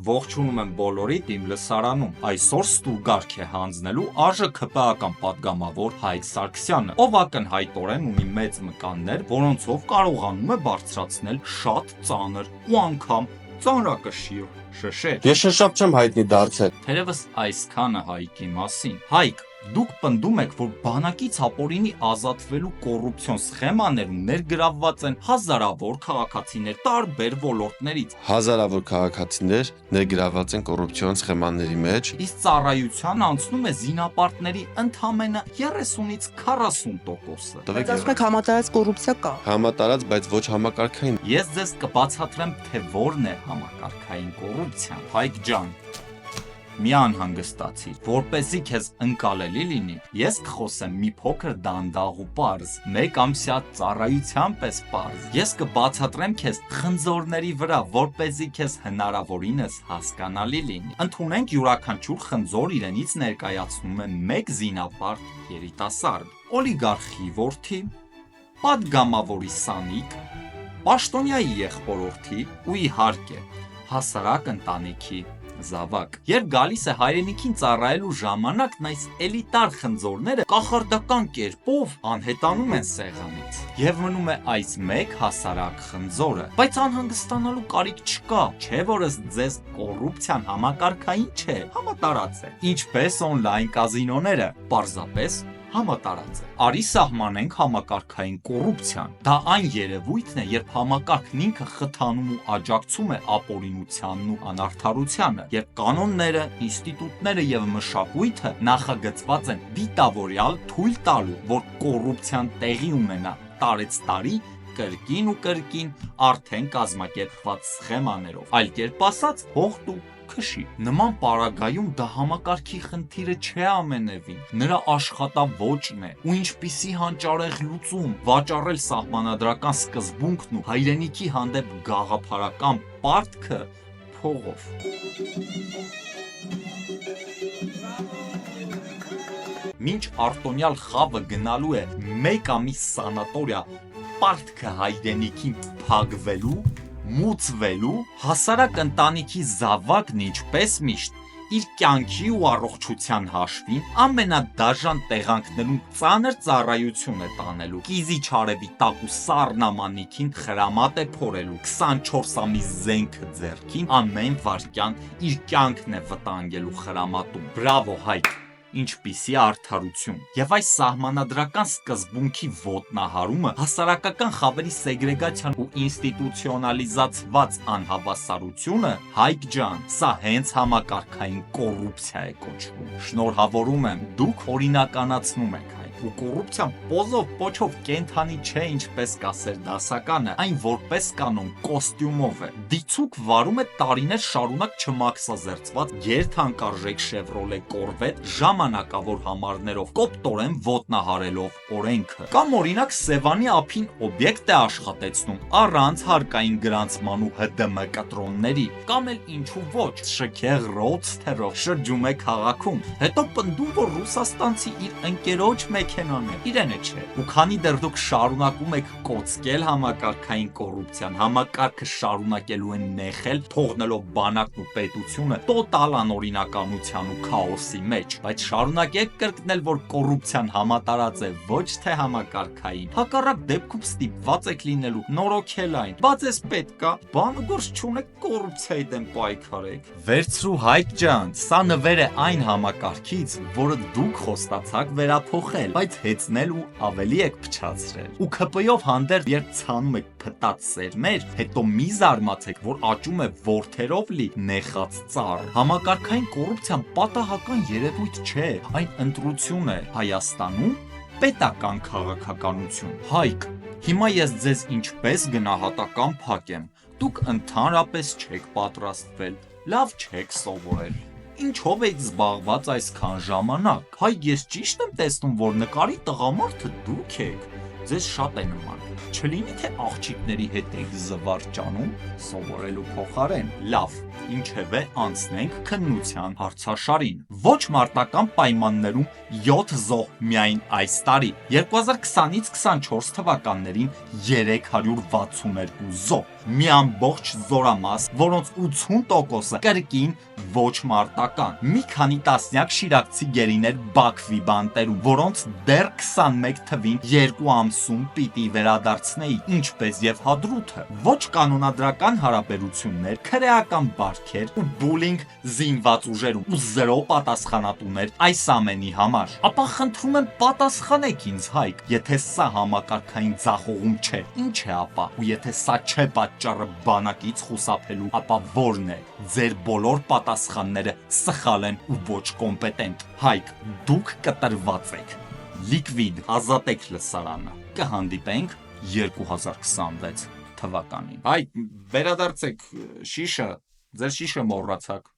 ողջունում եմ բոլորիդ իմ լսարանում։ Այսօր ստուգարք է հանձնելու ԱԺՔՊ-ական պատգամավոր Հայկ Սարգսյանը, ով ակնհայտորեն ունի մեծ մկաններ, որոնցով կարողանում է բարձրացնել շատ ծանր ու անգամ ծանրակշիռ շշեր։ Ես շշապ չեմ հայտնի դարձել։ Թերևս այսքանը Հայկի մասին։ Հայկ, դուք պնդում եք, որ բանակից ապօրինի ազատվելու կոռուպցիոն սխեմաներում ներգրավված են հազարավոր քաղաքացիներ տարբեր ոլորտներից։ Հազարավոր քաղաքացիներ ներգրավված են կոռուպցիոն սխեմաների մեջ։ Իսկ ծառայության անցնում է զինապարտների ընդամենը 30-ից 40%-ը։ Բայց ասում եք համատարած կոռուպցիա կա։ Համատարած, բայց ոչ համակարգային։ Ես ձեզ կբացատրեմ, թե որն է համակարգային կոռուպցիան։ Հայկ ջան, մի անհանգստացիր, որպեսզի քեզ ընկալելի լինի, ես կխոսեմ մի փոքր դանդաղ ու պարզ, մեկ ամսյա ծառայության պես պարզ։ Ես կբացատրեմ քեզ խնձորների վրա, որպեսզի քեզ հնարավորինս հասկանալի լինի։ Ընդունենք յուրաքանչյուր խնձոր իրենից ներկայացնում է մեկ զինապարտ երիտասարդ, օլիգարխի որդի, պատգամավորի սանիկ, պաշտոնյայի եղբորորդի ու իհարկե հասարակ ընտանիքի զավակ։ Երբ գալիս է հայրենիքին ծառայելու ժամանակն, այս էլիտար խնձորները կախարդական կերպով անհետանում են սեղանից եւ մնում է այս մեկ հասարակ խնձորը։ Բայց անհանգստանալու կարիք չկա, չէ՞ որ ըստ ձեզ կոռուպցիան համակարգային չէ, համատարած է։ Ինչպես օնլայն կազինոները, պարզապես համատարած է։ Արի սահմանենք համակարգային կոռուպցիան։ Դա այն երևույթն է, երբ համակարգն ինքը խթանում ու աջակցում է ապօրինությանն ու անարդարությանը, երբ կանոնները, ինստիտուտները եւ մշակույթը նախագծված են դիտավորյալ թույլ տալու, որ կոռուպցիան տեղի ունենա տարեցտարի կրկին ու կրկին արդեն կազմակերպված սխեմաներով։ Այլ կերպ ասած, հողտ ու քշի։ Նման պարագայում դա համակարգի խնդիրը չէ ամենևին, նրա աշխատավոճն է, ու ինչպիսի հանճարեղ լուծում վաճառել սահմանադրական սկզբունքն ու հայրենիքի հանդեպ գաղափարական պարտքը փողով։ Մինչ արտոնյալ խավը գնալու է մեկ ամիս սանատորիա պարտքը հայրենիքին փակվելու, մուծվելու, հասարակ ընտանիքի զավակն ինչպես միշտ իր կյանքի ու առողջության հաշվին ամենադաժան տեղանքներում ծանր ծառայություն է տանելու, կիզի չարևի տակ ու սառնամանիքին խրամատ է փորելու, 24 ամիս զենքը ձեռքին ամեն վայրկյան իր կյանքն է վտանգելու խրամատում։ Բրավո Հայկ, ինչպիսի արդարություն։ Եվ այս սահմանադրական սկզբունքի ոտնահարումը, հասարակական խավերի սեգրեգացիան ու ինստիտուցիոնալիզացված անհավասարությունը, Հայկ ջան, սա հենց համակարգային կոռուպցիա է կոչվում։ Շնորհավորում եմ, դուք օրինականացնում եք ու կոռուպցիան պոզով պոչով կենթանի չէ, ինչպես կասեր դասականը, այն որպես կանոն կոստյումով է։ Դիցուք վարում է տարիներ շարունակ չմաքսազերծված երթանկարժեք Chevrolet Corvette ժամանակավոր համարներով, կոպտորեն ոտնահարելով օրենքը։ Կամ օրինակ Սևանի ափին օբյեկտ է աշխատեցնում առանց հարկային գրանցման ու ՀԴՄ կտրոնների, կամ էլ ինչու ոչ, շքեղ ռոդսթերով շրջում է քաղաքում, հետո պնդում, որ ռուսաստանցի իր ընկերոջ մեքենան է, իրենը չէ։ Ու քանի դեռ դուք շարունակում եք կոծկել համակարգային կոռուպցիան, համակարգը շարունակելու են նեխել, թողնելով բանակն ու պետությունը տոտալ անօրինականության ու քաոսի մեջ, բայց շարունակեք կրկնել, որ կոռուպցիան համատարած է, ոչ թե համակարգային։ Հակառակ դեպքում ստիպված եք լինելու նորոգել այն։ Բայց էս պետք է, բանը գործ չունեք, կոռուպցիայի դեմ պայքարեք։ Վերցրու Հայկ ջան, սա նվեր է այն համակարգից, որը դուք խոստացաք վերափոխել, բայց հեծնել ու ավելի եք փչացրել։ Ու ՔՊ-ով հանդերձ երբ ցանում եք փտած սերմեր, հետո մի զարմացեք, որ աճում է ворթերով լի նեխած ծառ։ Համակարգային կոռուպցիան պատահական երևույթ չէ, այն ընտրություն է Հայաստանում պետական քաղաքականություն։ Հայկ, հիմա ես ձեզ ինչպես գնահատական փակեմ, դուք ընդհանրապես չեք պատրաստվել, լավ չեք սովորել։ Ինչով եք զբաղված այսքան ժամանակ։ Հայ, ես ճիշտ եմ տեսնում, որ նկարի տղամարդը դուք եք։ Ձեզ շատ է նման։ Չլինի թե աղջիկների հետ եք զվարճանում, սովորելու փոխարեն։ Լավ, ինչևէ անցնենք քննության հարցաշարին։ Ոչ մարտական պայմաններում 7 զոհ միայն այս տարի։ 2020-ից 24 թվականներին 362 զոհ։ Մի ամբողջ զորամաս, որոնց 80%-ը կրկին ոչ մարտական։ Մի քանի տասնյակ շիրակցի գերիներ Բաքվի բանտերում, որոնց դեռ 21 թվին 2 ամսում պիտի վերադարձնեի, ինչպես եւ Հադրութը։ Ոչ կանոնադրական հարաբերություններ, քրեական բարքեր ու բուլինգ զինված ուժերում ու 0 պատասխանատուներ այս ամենի համար։ Ապա խնդրում եմ պատասխանեք ինձ, Հայկ, եթե սա համակարգային ձախողում չէ, ինչ է ապա։ Ու եթե սա չէ պատճառը բանակից խուսափելու, ապա ո՞րն է։ Ձեր բոլոր պատասխանները սխալ են ու ոչ կոմպետենտ։ Հայկ, դուք կտրված եք։ Լիկվիդ, ազատեք լսարանը։ Կհանդիպենք 2026 թվականին։ Հայ, վերադարձեք շիշը, ձեր շիշը մոռացաք։